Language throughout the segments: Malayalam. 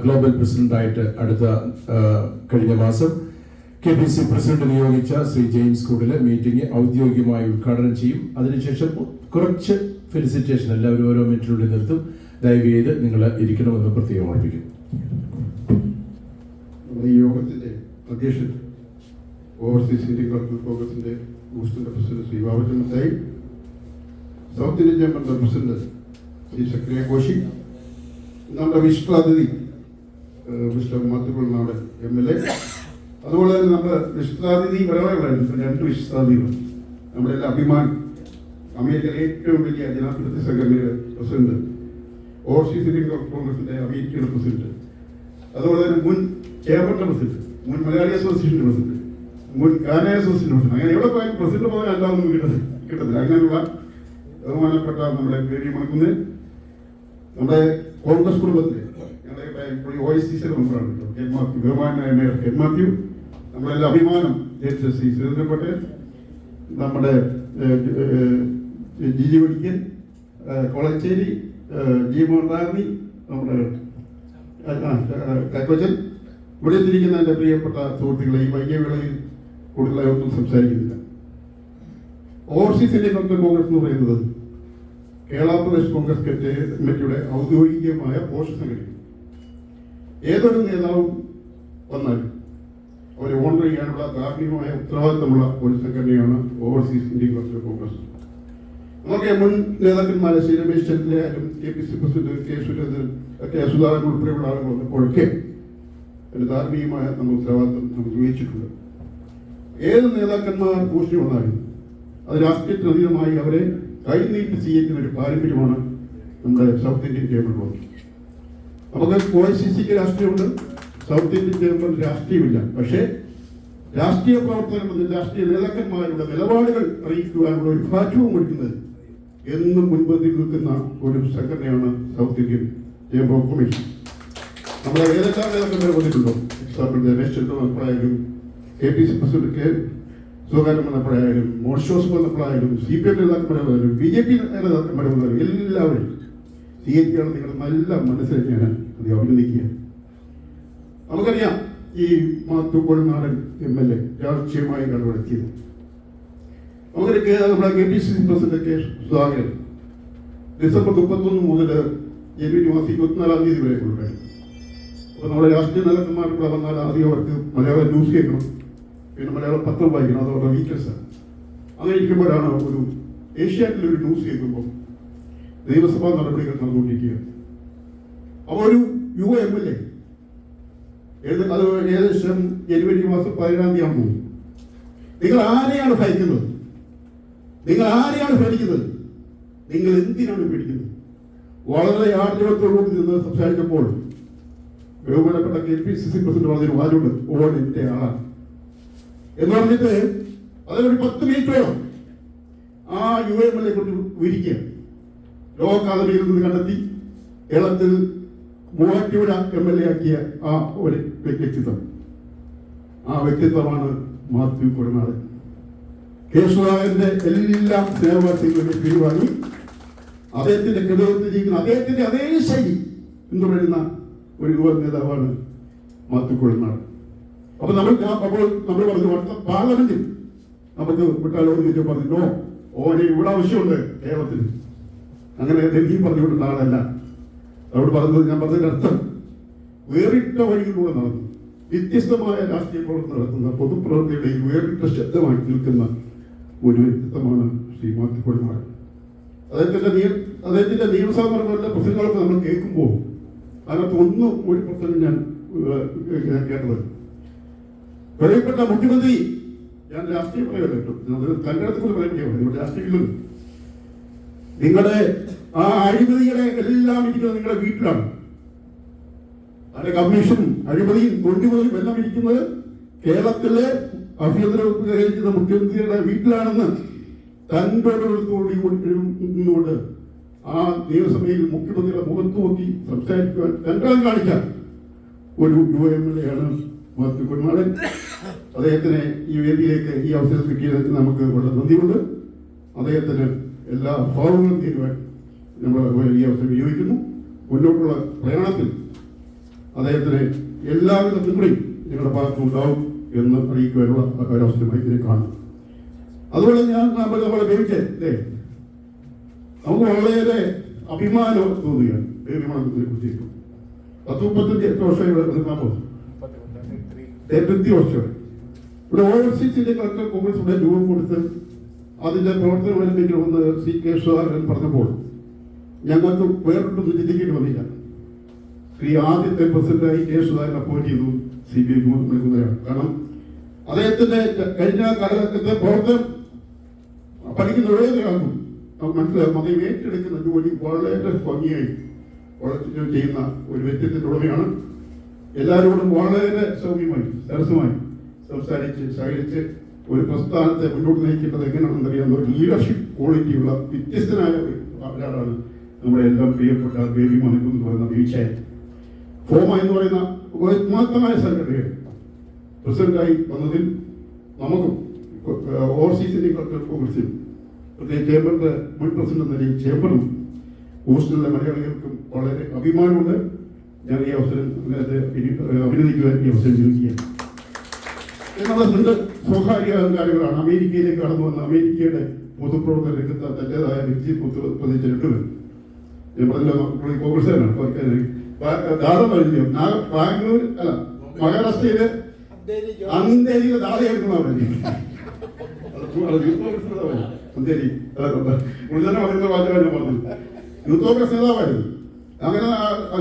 ഗ്ലോബൽ പ്രസിഡന്റായിട്ട് അടുത്ത കഴിഞ്ഞ മാസം KPC പ്രസിഡന്റ് നിയോഗിച്ച ശ്രീ ജെയിംസ് കൂടില് മീറ്റിംഗ് ഔദ്യോഗികമായി ഉദ്ഘാടനം ചെയ്യും. അതിനുശേഷം കുറച്ച് ഫെലിസിറ്റേഷൻ എല്ലാവരും ഓരോ മിനിറ്റിനുള്ളിൽ നിർത്തും. ദയവ് ചെയ്ത് നിങ്ങൾ ഇരിക്കണമെന്ന് പ്രത്യേകം ഓർമ്മിപ്പിക്കും. നമ്മുടെ ഈ യോഗത്തിന്റെ അധ്യക്ഷൻ ഓവർസീസ് ഇന്ത്യൻ കളക്ടർ കോൺഗ്രസിന്റെ ഊസ്റ്റിന്റെ president Shri Babuji Mathai, South Indian ചേംബറിന്റെ പ്രസിഡന്റ് ശ്രീ സക്രിയ കോശി, നമ്മുടെ വിശിഷ്ടാതിഥി മിസ്റ്റർ മാത്തുക്കുളനാട് MLA, അതുപോലെ തന്നെ നമ്മുടെ വിശിഷ്ടാതിഥി വരവായിരുന്നു 2 വിശിഷ്ടാതിഥികൾ. നമ്മുടെ എല്ലാ അഭിമാനം, അമേരിക്കയിലെ ഏറ്റവും വലിയ ജനാധിപത്യ സംഘടനയുടെ പ്രസിഡന്റ്, ഓവർസീസ് ഇന്ത്യൻ കോൺഗ്രസിന്റെ അമേരിക്കയുടെ പ്രസിഡന്റ്, അതുപോലെ തന്നെ മുൻ ചേംബറിന്റെ പ്രസിഡന്റ്, മുൻ മലയാളി അസോസിയേഷന്റെ പ്രസിഡന്റ്, മുൻ ഗാന അസോസിയേഷന്റെ പ്രസിഡന്റ്, അങ്ങനെ എവിടെ പോയാലും പ്രസിഡന്റ് പോയാൽ എല്ലാവരും കിട്ടത്തില്ല. അങ്ങനെയുള്ള ബഹുമാനപ്പെട്ട നമ്മുടെ പേര് മണക്കുന്ന നമ്മുടെ കോൺഗ്രസ് കുടുംബത്തിലെ ഞങ്ങളുടെ OICC മെമ്പറാണ് ബഹുമാനായ മേയർ കെ മാത്യു, നമ്മളെല്ലാം അഭിമാനം ജയിച്ച ശ്രീ സുരേന്ദ്രൻ പട്ടേൽ, നമ്മുടെ ജിജി ഒരിക്കൽ, കൊളച്ചേരി ജി മോഹൻറാണി, നമ്മുടെ കൈക്കൊച്ചൻ, ഇവിടെ എത്തിയിരിക്കുന്ന എൻ്റെ പ്രിയപ്പെട്ട സുഹൃത്തുക്കളെ, ഈ വൈകിയ വേളയിൽ കൂടുതലായി ഒന്നും സംസാരിക്കുന്നില്ല. ഓവർസീസ് ഇന്ത്യൻ കോൺഗ്രസ് എന്ന് പറയുന്നത് കേരള പ്രദേശ് കോൺഗ്രസ് കമ്മിറ്റിയുടെ ഔദ്യോഗികമായ പോഷ സംഘടന. ഏതൊരു നേതാവും വന്നാലും അവരെ ഓണർ ചെയ്യാനുള്ള ധാർമ്മികമായ ഉത്തരവാദിത്തമുള്ള ഒരു സംഘടനയാണ് ഓവർസീസ് ഇന്ത്യൻ കോൺഗ്രസ്. നമുക്ക് മുൻ നേതാക്കന്മാരെ ശ്രീ രമേശ് ചെന്നിത്തലയായാലും KPC president K Surendran, Sudhakaran ഉൾപ്പെടെയുള്ള ആളുകൾ വന്നപ്പോഴൊക്കെ ഒരു ധാർമ്മികമായ നമ്മൾ ഉത്തരവാദിത്തം നമ്മൾ ഉപയോഗിച്ചിട്ടുണ്ട്. ഏത് നേതാക്കന്മാർ പോസ്റ്റ് വന്നാലും അത് രാഷ്ട്രീയത്തിനതീതമായി അവരെ കൈനീട്ടി സ്വീകരിക്കുന്ന ഒരു പാരമ്പര്യമാണ് നമ്മുടെ സൗത്ത് ഇന്ത്യൻ ചേംബറിലുള്ളത്. നമുക്ക് OICC രാഷ്ട്രീയമുണ്ട്, സൗത്ത് ഇന്ത്യൻ ചേംബറിൽ രാഷ്ട്രീയമില്ല. പക്ഷേ രാഷ്ട്രീയ പ്രവർത്തകരുടെ, രാഷ്ട്രീയ നേതാക്കന്മാരുടെ നിലപാടുകൾ അറിയിക്കുവാനുള്ള ഒരു പ്ലാറ്റ്ഫോം കൊടുക്കുന്നത് എന്നും മുൻപന്തിൽ നിൽക്കുന്ന ഒരു സംഘടനയാണ് South Indian chamber of commerce. നമ്മുടെ ഏതെല്ലാം നേതാക്കന്മാർ വന്നിട്ടുണ്ടോ? എക്സാമ്പിൾ രമേശ് ചെന്നിത്തല വന്നപ്പോഴായാലും, KPC പ്രസിഡന്റ് സുധാകരൻ വന്നപ്പോഴായാലും, മോർഷോസ് വന്നപ്പോഴായാലും, CPM നേതാക്കന്മാരായാലും, BJP നേതാക്കന്മാർ വന്നാലും എല്ലാവരും സ്വീകരിക്കുകയാണ്. നിങ്ങളുടെ നല്ല മനസ്സിൽ ഞാൻ അത് അഭിനന്ദിക്കുക. നമുക്കറിയാം ഈ മാത്തുക്കുളനാടൻ MLA രാഷ്ട്രീയമായി കടവെടുത്തിയത്. നമുക്കറിയാം നമ്മുടെ KPC president K Sudhakaran December 31 മുതൽ ജനുവരി മാസം 24-ാം തീയതി വരെ കൊണ്ടുവരും. അപ്പോൾ നമ്മുടെ രാഷ്ട്രീയ നേതാക്കന്മാർ ഇവിടെ വന്നാൽ ആദ്യം അവർക്ക് മലയാളം ന്യൂസ് കേൾക്കണം, പിന്നെ മലയാളം പത്രം വായിക്കണം, അത് അവരുടെ വീക്ക്നെസ്സാണ്. അങ്ങനെ ഇരിക്കുമ്പോഴാണ് ഒരു ഏഷ്യാനെറ്റിലൊരു ന്യൂസ് കേൾക്കുമ്പോൾ നിയമസഭാ നടപടികൾ നടന്നുകൊണ്ടിരിക്കുക. അപ്പോൾ ഒരു യുവ MLA അത് ഏകദേശം ജനുവരി മാസം 15-ാം തീയതി ആകുമ്പോൾ നിങ്ങൾ ആരെയാണ് ഭയക്കുന്നത്? നിങ്ങൾ ആരെയാണ് പേടിക്കുന്നത്? നിങ്ങൾ എന്തിനാണ് പേടിക്കുന്നത്? വളരെ ആർജവത്തോടുകൂടി നിന്ന് സംസാരിച്ചപ്പോൾ ബഹുമാനപ്പെട്ട KPCC പ്രസിഡന്റ് പറഞ്ഞൊരു വാചകമുണ്ട്, ഓൺ എൻ്റെ ആളാണ് എന്ന് പറഞ്ഞിട്ട് അതിലൊരു 10 മിനിറ്റോളം ആ യുവ MLA കുറിച്ച് വിരിക്കുക. ലോ അക്കാദമിയിൽ നിന്ന് കണ്ടെത്തി കേരളത്തിൽ മൂവാറ്റുപുഴ MLA ആക്കിയ ആ ഒരു വ്യക്തിത്വം, ആ വ്യക്തിത്വമാണ് മാത്യു കുളനാടൻ. കെ സുധാകരന്റെ എല്ലാ സ്നേഹവാസികളുടെ പിരിവാങ്ങി അദ്ദേഹത്തിന്റെ ഹൃദയത്തിൽ ജീവിക്കുന്ന അദ്ദേഹത്തിന്റെ അതേ ശൈലി പിന്തുടരുന്ന ഒരു യുവ നേതാവാണ് മാത്യു കുളനാടൻ. അപ്പൊ നമ്മൾ പറഞ്ഞു അടുത്ത പാർലമെന്റിൽ നമുക്ക് വിട്ടാലോട് ചോദിച്ചു പറഞ്ഞു, നോ, ഓനെ ഇവിടെ ആവശ്യമുണ്ട് കേരളത്തിൽ. അങ്ങനെ ഡൽഹി പറഞ്ഞുകൊണ്ടുള്ള ആളല്ല. അവിടെ പറഞ്ഞത്, ഞാൻ പറഞ്ഞതിന്റെ അർത്ഥം വേറിട്ട വഴികളിലൂടെ നടന്നു വ്യത്യസ്തമായ രാഷ്ട്രീയ പ്രവർത്തനം നടത്തുന്ന പൊതുപ്രവർത്തകരുടെ വേറിട്ട ശബ്ദമായി നിൽക്കുന്ന ഒരു വ്യക്തിത്വമാണ് ശ്രീ മാത്യു കുളനാടൻ. അദ്ദേഹത്തിന്റെ നിയമസഭാ പ്രസംഗങ്ങളൊക്കെ നമ്മൾ കേൾക്കുമ്പോൾ അതിനകത്ത് ഒരു പ്രസംഗം ഞാൻ കേട്ടത്, പ്രിയപ്പെട്ട മുഖ്യമന്ത്രി, ഞാൻ രാഷ്ട്രീയം പറയുമല്ലോ കേട്ടോ, കന്നഡത്തിൽ പറയുകയാണ്, രാഷ്ട്രീയം നിങ്ങളുടെ ആ അഴിമതികളെ എല്ലാം ഇരിക്കുന്നത് നിങ്ങളുടെ വീട്ടിലാണ്. അതിന്റെ കമ്മീഷനും അഴിമതിയും കൊണ്ടുപോലും എല്ലാം ഇരിക്കുന്നത് കേരളത്തിലെ ആഭ്യന്തര വകുപ്പ് കൈകാര്യം മുഖ്യമന്ത്രിയുടെ വീട്ടിലാണെന്ന് നിന്നുകൊണ്ട് ആ നിയമസഭയിൽ മുഖ്യമന്ത്രിയുടെ മുഖത്ത് നോക്കി സംസാരിക്കുവാൻ തന്ത്രം കാണിക്കാൻ ഒരു യുവ MLA ആണ് മാത്യു കുളനാടൻ. അദ്ദേഹത്തിന് ഈ വേദിയിലേക്ക് ഈ അവസരം കിട്ടിയതിന് നമുക്ക് വളരെ നന്ദിയുണ്ട്. അദ്ദേഹത്തിന് എല്ലാ ഭാവങ്ങളും തീരുവാൻ നമ്മൾ ഈ അവസരം വിനിയോഗിക്കുന്നു. മുന്നോട്ടുള്ള പ്രയാണത്തിൽ അദ്ദേഹത്തിന് എല്ലാവിധ പിന്തുണയും നിങ്ങളുടെ ഭാഗത്തുണ്ടാവും എന്ന് അറിയിക്കുവാനുള്ള ഒരവസരമായി ഇതിനെ കാണും. അതുപോലെ നമ്മളെ ബേബിച്ചേ നമുക്ക് വളരെ അഭിമാനം തോന്നുകയാണ് ബേബി മണക്കത്തിനെ കുറിച്ച്. 10-35 വർഷം ഇവിടെ നിൽക്കാൻ പോകുന്നു. 30 വർഷം ഇവിടെ ഓവർസീസ് ഇന്ത്യൻ കളക്ടർ കോൺഗ്രസ് ഇവിടെ രൂപം കൊടുത്ത് അതിന്റെ പ്രവർത്തനം ആരംഭിക്കണമെന്ന് CK സുധാകരൻ പറഞ്ഞപ്പോൾ ഞങ്ങൾക്ക് വേറൊന്നും ചിന്തിക്കേണ്ടി വന്നില്ല. ആദ്യത്തെ പ്രസിഡന്റായി K സുധാകരൻ അപ്പോയിന്റ് ചെയ്തു CPI നൽകുന്നതാണ്. കാരണം അദ്ദേഹത്തിന്റെ കഴിഞ്ഞ കാലഘട്ടത്തെ പ്രവർത്തനം പഠിക്കുന്ന ഒരേതൊരാൾക്കും നമുക്ക് മനസ്സിലാകും. അദ്ദേഹം ഏറ്റെടുക്കുന്ന ജോലി വളരെ ഭംഗിയായി ചെയ്യുന്ന ഒരു വ്യക്തിത്വത്തിന്റെ ഉടമയാണ്. എല്ലാവരോടും വളരെ സൗമ്യമായി സരസമായി സംസാരിച്ച് സഹകരിച്ച് ഒരു പ്രസ്ഥാനത്തെ മുന്നോട്ട് നയിക്കേണ്ടത് എങ്ങനെയാണെന്ന് അറിയാവുന്ന ഒരു ലീഡർഷിപ്പ് ക്വാളിറ്റിയുള്ള വ്യത്യസ്തനായ ഒരാളാണ് നമ്മുടെ എല്ലാം പ്രിയപ്പെട്ട ബേബി മണക്കു എന്ന് പറയുന്ന വീഴ്ചയായി. ഫോമ എന്ന് പറയുന്ന ഉന്മാത്തമായ സംഘടനയെ പ്രസിഡന്റായി വന്നതിൽ നമുക്കും ഓവർസീസ് ഇന്ത്യൻ കളക്ടർ കോൺഗ്രസിൽ പ്രത്യേകിച്ച് ചേംബറിന്റെ മുൻ പ്രസിഡന്റ് എന്ന നിലയിൽ ചേംബറും ഹൂസ്റ്റണിലെ മലയാളികൾക്കും വളരെ അഭിമാനമുണ്ട്. ഞാൻ ഈ അവസരം അഭിനന്ദിക്കുവാൻ ഈ അവസരം നൽകുകയാണ്. നമ്മുടെ സ്വകാര്യ കാര്യങ്ങളാണ്. അമേരിക്കയിലേക്ക് കടന്നു വന്ന അമേരിക്കയുടെ പൊതുപ്രവർത്തന രംഗത്ത് തന്റേതായ വ്യക്തി പ്രതിച്ച രണ്ടുപേർ നമ്മളെല്ലാം കോൺഗ്രസ്സുകാരാണ്. ബാംഗ്ലൂർ അല്ല മഹാരാഷ്ട്രയിലെ അന്തേരിയിലെ ദാതയായിരുന്നു അവരെ അന്തേരി മുഴുവൻ പറയുന്ന വാചകം പറഞ്ഞു. യൂത്ത് കോൺഗ്രസ് നേതാവായിരുന്നു. അങ്ങനെ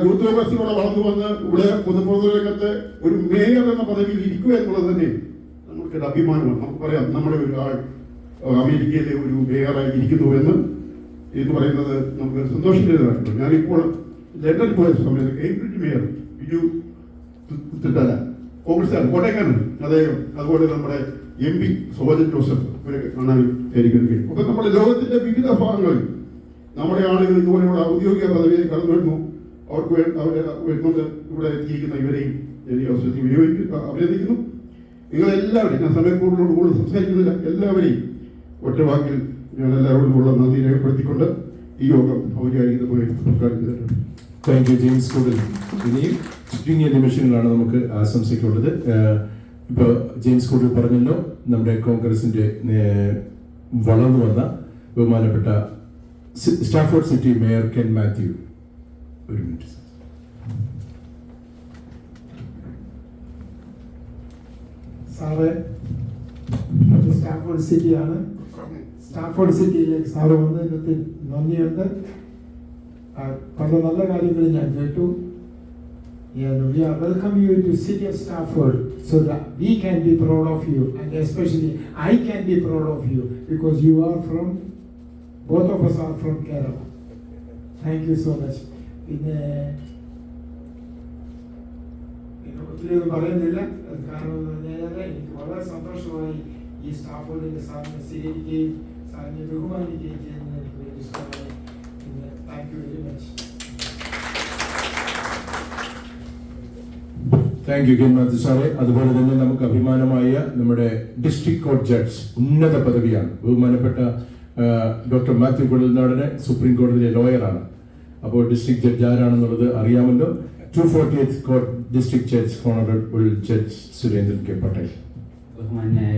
യൂത്ത് കോൺഗ്രസിലൂടെ വളർന്നു വന്ന് ഇവിടെ പൊതുപ്രവർത്തന രംഗത്ത് ഒരു മേയർ എന്ന പദവിയിൽ ഇരിക്കുക എന്നുള്ളത് തന്നെ നമുക്കൊരു അഭിമാനമാണ്. നമുക്ക് പറയാം നമ്മുടെ ഒരു ആൾ അമേരിക്കയിലെ ഒരു മേയറായി ഇരിക്കുന്നു എന്ന് പറയുന്നത് നമുക്ക് സന്തോഷിക്കുന്നതായിട്ടുണ്ട്. ഞാനിപ്പോൾ ലണ്ടനിൽ പോയ സമയത്ത് കേംബ്രിഡ്ജ് മേയർ ബിജു തിട്ടല കോൺഗ്രസ്സാണ്, കോട്ടയക്കാരൻ അദ്ദേഹം. അതുപോലെ നമ്മുടെ MP സോജൻ ജോസഫ് ഇവരൊക്കെ കാണാൻ കഴിയും. ഒക്കെ നമ്മുടെ ലോകത്തിന്റെ വിവിധ ഭാഗങ്ങളിൽ നമ്മുടെ ആളുകൾ ഇതുപോലെയുള്ള ഔദ്യോഗിക പദവിയിൽ കടന്നു വരുന്നു. അവർക്ക് വരുന്നത് ഇവിടെ എത്തിയിരിക്കുന്ന ഇവരെയും ഈ അവസരത്തിൽ അഭിനന്ദിക്കുന്നു. നിങ്ങളെല്ലാവരെയും ഞാൻ സമയക്കൂടുതലോട് കൂടുതൽ സംസാരിക്കുന്നില്ല. എല്ലാവരെയും ഒറ്റവാക്കിൽ ഞാൻ എല്ലാവരോടും ഉള്ള നന്ദി രേഖപ്പെടുത്തിക്കൊണ്ട് ഈ യോഗം ഔദ്യോഗികമായി ഉദ്ഘാടനം ചെയ്തിട്ടുണ്ട്. താങ്ക് യു ജെയിംസ് കൂടുതൽ. ഇനിയും ചുരുങ്ങിയ നിമിഷങ്ങളാണ് നമുക്ക് ആശംസിക്കുള്ളത്. ഇപ്പോൾ ജെയിംസ് കൂടുതൽ പറഞ്ഞല്ലോ, നമ്മുടെ കോൺഗ്രസിന്റെ വളർന്നു വന്ന ബഹുമാനപ്പെട്ട Stafford city mayor Ken Mathew. ഒരു മിനിറ്റ്. സാറ് സ്റ്റാഫോർഡ് സിറ്റിയാണ്. സ്റ്റാഫോർഡ് സിറ്റിയിലേക്ക് സാറ് വന്നതിന് നന്ദിയുണ്ട്. പല നല്ല കാര്യങ്ങൾ ഞാൻ കേട്ടു. And we are welcoming you to city of Stafford so that we can be proud of you, and especially I can be proud of you because you are from, both of us are from Kerala. Thank you so much. പിന്നെ ഒത്തിരി ഒന്നും പറയുന്നില്ല. കാരണം എന്ന് പറഞ്ഞാൽ എനിക്ക് വളരെ സന്തോഷമായി ഈ സ്റ്റാഫോർഡിന്റെ സാറിനെ സ്വീകരിക്കുകയും സാറിനെ ബഹുമാനിക്കുകയും ചെയ്യുന്നത് എനിക്ക് വലിയ ഇഷ്ടമായി. പിന്നെ thank you very much. Thank you can Mathew സാറേ. അതുപോലെ തന്നെ നമുക്ക് അഭിമാനമായ നമ്മുടെ ഡിസ്ട്രിക്ട് കോർട്ട് ജഡ്ജ്, ഉന്നത പദവിയാണ്. ബഹുമാനപ്പെട്ട ഡോക്ടർ മാത്യു കുഴൽനാടന് സുപ്രീം കോടതിയിലെ ലോയറാണ്. അപ്പോൾ ഡിസ്ട്രിക്ട് ജഡ്ജ് ആരാണെന്നുള്ളത് അറിയാമല്ലോ. 240th court district judge honourable judge Surendran K Patel. ബഹുമാന്യായ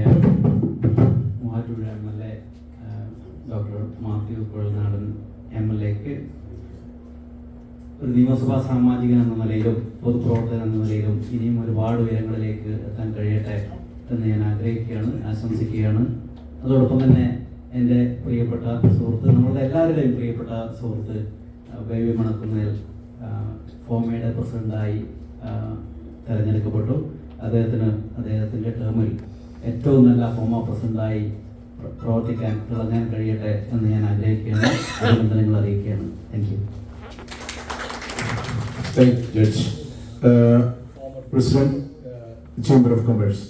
മൂവാറ്റുപുഴ MLA ഡോക്ടർ മാത്യു കുഴൽനാടൻ MLAക്ക് ഒരു നിയമസഭാ സാമാജികൻ എന്ന നിലയിലും പൊതുപ്രവർത്തകൻ എന്ന നിലയിലും ഇനിയും ഒരുപാട് ഉയരങ്ങളിലേക്ക് എത്താൻ കഴിയട്ടെ എന്ന് ഞാൻ ആഗ്രഹിക്കുകയാണ്, ആശംസിക്കുകയാണ്. അതോടൊപ്പം തന്നെ എൻ്റെ പ്രിയപ്പെട്ട സുഹൃത്ത്, നമ്മളുടെ എല്ലാവരുടെയും പ്രിയപ്പെട്ട സുഹൃത്ത് ബേബി മണക്കുന്നേൽ ഫോമയുടെ പ്രസിഡന്റായി തെരഞ്ഞെടുക്കപ്പെട്ടു. അദ്ദേഹത്തിൻ്റെ ടേമിൽ ഏറ്റവും നല്ല ഫോമ പ്രസിഡന്റായി പ്രവർത്തിക്കാൻ തിളങ്ങാൻ കഴിയട്ടെ എന്ന് ഞാൻ ആഗ്രഹിക്കുകയാണ്, അഭിനന്ദനങ്ങൾ അറിയിക്കുകയാണ്. Thank you. Thank you, Judge. President, Chamber of Commerce.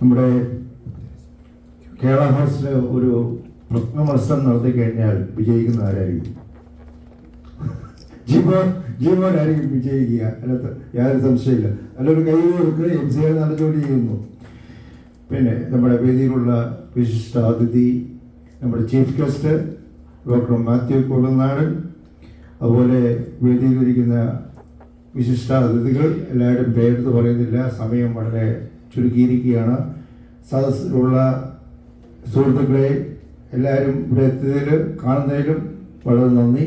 നമ്മുടെ കേരള ഹൗസിൽ ഒരു പ്രഥമ മത്സരം നടത്തി കഴിഞ്ഞാൽ വിജയിക്കുന്ന ആരായിരിക്കും? ജീവനായിരിക്കും വിജയിക്കുക. അതിനകത്ത് യാതൊരു സംശയമില്ല. നല്ലൊരു കൈ കൊടുക്കുക. MCA നല്ല ജോലി ചെയ്യുന്നു. പിന്നെ നമ്മുടെ വേദിയിലുള്ള വിശിഷ്ട അതിഥി, നമ്മുടെ chief guest doctor Mathew Kuzhalnadan, അതുപോലെ വേദിയിലിരിക്കുന്ന വിശിഷ്ട അതിഥികൾ, എല്ലാവരും പേരെടുത്ത് പറയുന്നില്ല, സമയം വളരെ ചുരുക്കിയിരിക്കുകയാണ്. സദസ്സിലുള്ള സുഹൃത്തുക്കളെ എല്ലാവരും ഇവിടെ എത്തിയതിൽ കാണുന്നതിലും വളരെ നന്ദി.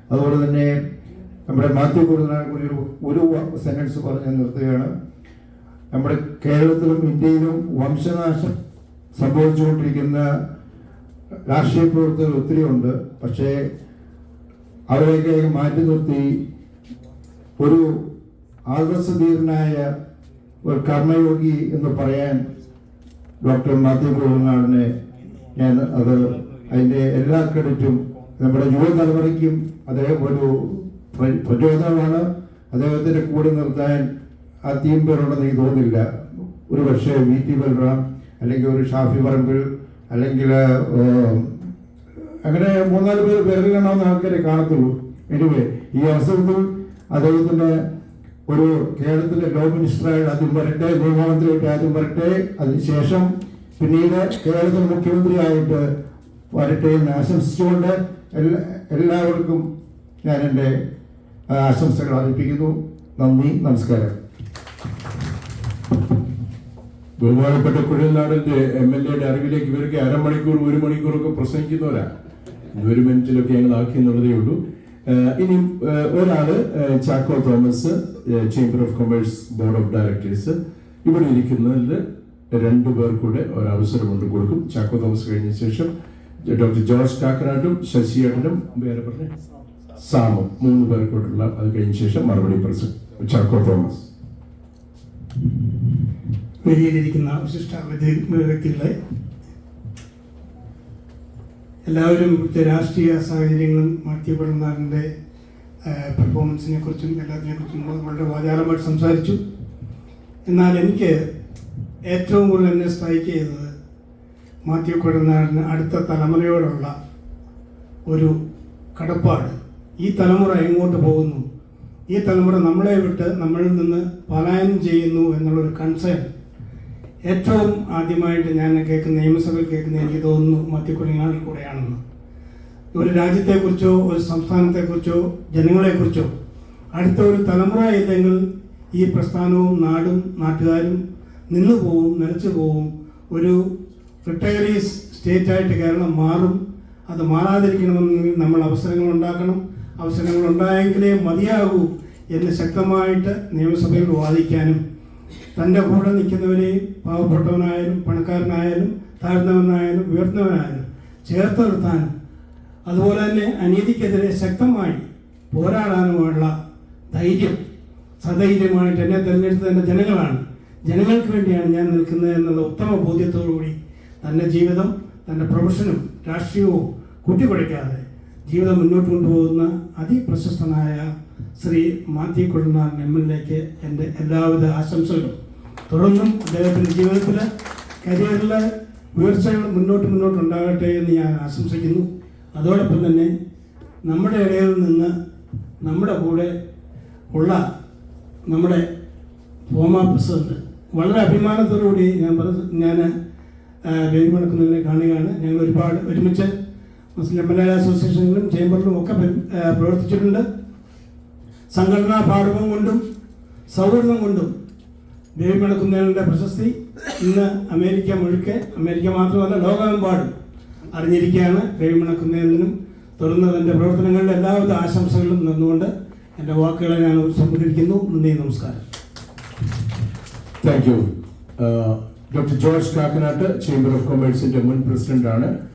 അതുപോലെ തന്നെ നമ്മുടെ മാത്യു കൊളുനാടൻ കൂടി ഒരു സെൻറ്റൻസ് പറഞ്ഞ് നിർത്തുകയാണ്. നമ്മുടെ കേരളത്തിലും ഇന്ത്യയിലും വംശനാശം സംഭവിച്ചുകൊണ്ടിരിക്കുന്ന രാഷ്ട്രീയ പ്രവർത്തകർ ഒത്തിരി ഉണ്ട്. പക്ഷേ അവരെയൊക്കെ മാറ്റി നിർത്തി ഒരു ആദർശധീരനായ ഒരു കർമ്മയോഗി എന്ന് പറയാൻ ഡോക്ടർ മാത്യു കൊളുനാടനെ ഞാൻ അതിൻ്റെ എല്ലാ ക്രെഡിറ്റും നമ്മുടെ യുവതലമുറയ്ക്കും അദ്ദേഹം ഒരു പ്രചോദനമാണ്. അദ്ദേഹത്തിൻ്റെ കൂടെ നിർത്താൻ അധികം പേരുണ്ടെന്ന് എനിക്ക് തോന്നുന്നില്ല. ഒരു പക്ഷേ VT ബൽറാം, അല്ലെങ്കിൽ ഒരു ഷാഫി പറമ്പിൽ, അല്ലെങ്കിൽ അങ്ങനെ 3-4 പേരിലെണ്ണാവുന്ന ആൾക്കാരെ കാണത്തുള്ളൂ. എനിവേ, ഈ അവസരത്തിൽ അദ്ദേഹത്തിൻ്റെ ഒരു കേരളത്തിലെ ലോ മിനിസ്റ്ററായിട്ട് ആദ്യം വരട്ടെ, നിയമമന്ത്രിയായിട്ട് ആദ്യം വരട്ടെ, അതിനുശേഷം പിന്നീട് കേരളത്തിലെ മുഖ്യമന്ത്രിയായിട്ട് വരട്ടെ എന്ന് ആശംസിച്ചുകൊണ്ട് എല്ലാവർക്കും ഞാൻ എൻ്റെ ആശംസകൾ അറിയിപ്പിക്കുന്നു. നന്ദി, നമസ്കാരം. ബഹുമാനപ്പെട്ട കുഴൽനാടന്റെ MLA അറിവിലേക്ക് ഇവർക്ക് 1/2 മണിക്കൂർ 1 മണിക്കൂറൊക്കെ പ്രസംഗിക്കുന്നവരാ. 1 മിനിറ്റിലൊക്കെ ഞങ്ങൾ ആക്കി എന്നുള്ളതേ ഉള്ളൂ. ഇനി ഒരാള് Chacko Thomas, chamber of commerce board of directors. ഇവിടെ ഇരിക്കുന്നതിൽ 2 പേർ കൂടെ ഒരവസരം കൊണ്ട് കൊടുക്കും. ചാക്കോ തോമസ് കഴിഞ്ഞ ശേഷം ഡോക്ടർ ജോർജ് കാക്കനാട്ടും ശശിയേട്ടനും വേറെ പറഞ്ഞ സാമും 3 പേർ കൂടെയുള്ള അത് കഴിഞ്ഞ ശേഷം മറുപടി പ്രസംഗം. ചാക്കോ തോമസ്. വേദിയിലിരിക്കുന്ന വിശിഷ്ട വ്യക്തികളെ, എല്ലാവരും ഇവിടുത്തെ രാഷ്ട്രീയ സാഹചര്യങ്ങളും മാത്യു കൊളുനാടൻ്റെ പെർഫോമൻസിനെ കുറിച്ചും എല്ലാത്തിനെ കുറിച്ചും വളരെ വാചാലമായിട്ട് സംസാരിച്ചു. എന്നാൽ എനിക്ക് ഏറ്റവും കൂടുതൽ എന്നെ സ്ട്രൈക്ക് ചെയ്തത് മാത്യു കൊളുനാടന് അടുത്ത തലമുറയോടുള്ള ഒരു കടപ്പാട്. ഈ തലമുറ എങ്ങോട്ട് പോകുന്നു, ഈ തലമുറ നമ്മളെ വിട്ട് നമ്മളിൽ നിന്ന് പലായനം ചെയ്യുന്നു എന്നുള്ളൊരു കൺസേൺ ഏറ്റവും ആദ്യമായിട്ട് ഞാൻ നിയമസഭയിൽ കേൾക്കുന്ന എനിക്ക് തോന്നുന്നു മാത്യു കൊളുനാടിൽ കൂടെയാണെന്ന്. ഒരു രാജ്യത്തെക്കുറിച്ചോ ഒരു സംസ്ഥാനത്തെക്കുറിച്ചോ ജനങ്ങളെക്കുറിച്ചോ അടുത്ത ഒരു തലമുറ ഇല്ലെങ്കിൽ ഈ പ്രസ്ഥാനവും നാടും നാട്ടുകാരും നിന്നു പോവും, നിലച്ചു പോവും. ഒരു റിട്ടയറീസ് സ്റ്റേറ്റായിട്ട് കേരളം മാറും. അത് മാറാതിരിക്കണമെങ്കിൽ നമ്മൾ അവസരങ്ങൾ ഉണ്ടാക്കണം. അവസരങ്ങൾ ഉണ്ടായെങ്കിലേ മതിയാകൂ എന്ന് ശക്തമായിട്ട് നിയമസഭയിൽ വാദിക്കാനും തൻ്റെ കൂടെ നിൽക്കുന്നവരെയും പാവപ്പെട്ടവനായാലും പണക്കാരനായാലും താഴ്ന്നവനായാലും ഉയർന്നവനായാലും ചേർത്ത് നിർത്താനും അതുപോലെ തന്നെ അനീതിക്കെതിരെ ശക്തമായി പോരാടാനുമുള്ള ധൈര്യം, സധൈര്യമായിട്ട് എന്നെ തിരഞ്ഞെടുത്തത് എൻ്റെ ജനങ്ങളാണ്. ജനങ്ങൾക്ക് വേണ്ടിയാണ് ഞാൻ നിൽക്കുന്നത് എന്നുള്ള ഉത്തമ ബോധ്യത്തോടുകൂടി തൻ്റെ ജീവിതം, തൻ്റെ പ്രൊഫഷനും രാഷ്ട്രീയവും കൂട്ടിക്കുഴയ്ക്കാതെ ജീവിതം മുന്നോട്ട് കൊണ്ടുപോകുന്ന അതിപ്രശസ്തനായ ശ്രീ മാത്യു കൊളുനാടൻ MLAക്ക് എൻ്റെ എല്ലാവിധ ആശംസകളും. തുടർന്നും അദ്ദേഹത്തിൻ്റെ ജീവിതത്തിൽ കരിയറിൽ ഉയർച്ചകൾ മുന്നോട്ടുണ്ടാകട്ടെ എന്ന് ഞാൻ ആശംസിക്കുന്നു. അതോടൊപ്പം തന്നെ നമ്മുടെ ഇടയിൽ നിന്ന് നമ്മുടെ കൂടെ ഉള്ള നമ്മുടെ ഫോമർ പ്രസിഡന്റ് വളരെ അഭിമാനത്തോടുകൂടി ഞാൻ വേദിമണക്കുന്നതിനെ കാണുകയാണ്. ഞങ്ങൾ ഒരുപാട് ഒരുമിച്ച് മുസ്ലിം മലയാള അസോസിയേഷനിലും ചേംബറിലും ഒക്കെ പ്രവർത്തിച്ചിട്ടുണ്ട്. സംഘടനാ പാഠവും കൊണ്ടും സൗഹൃദം കൊണ്ടും വേദിമണക്കുന്നതിൻ്റെ പ്രശസ്തി ഇന്ന് അമേരിക്ക മുഴുക്കെ, അമേരിക്ക മാത്രമല്ല ലോകമെമ്പാടും അറിഞ്ഞിരിക്കുകയാണ്. വേദിമണക്കുന്നതിനും തുടർന്ന് എൻ്റെ പ്രവർത്തനങ്ങളുടെ എല്ലാവിധ ആശംസകളും നിന്നുകൊണ്ട് എൻ്റെ വാക്കുകളെ ഞാൻ സംബന്ധിക്കുന്നു. നന്ദി, നമസ്കാരം. Thank you. Doctor George Kakkanatt chamber of കൊമേഴ്സിന്റെ മുൻ പ്രസിഡന്റാണ്.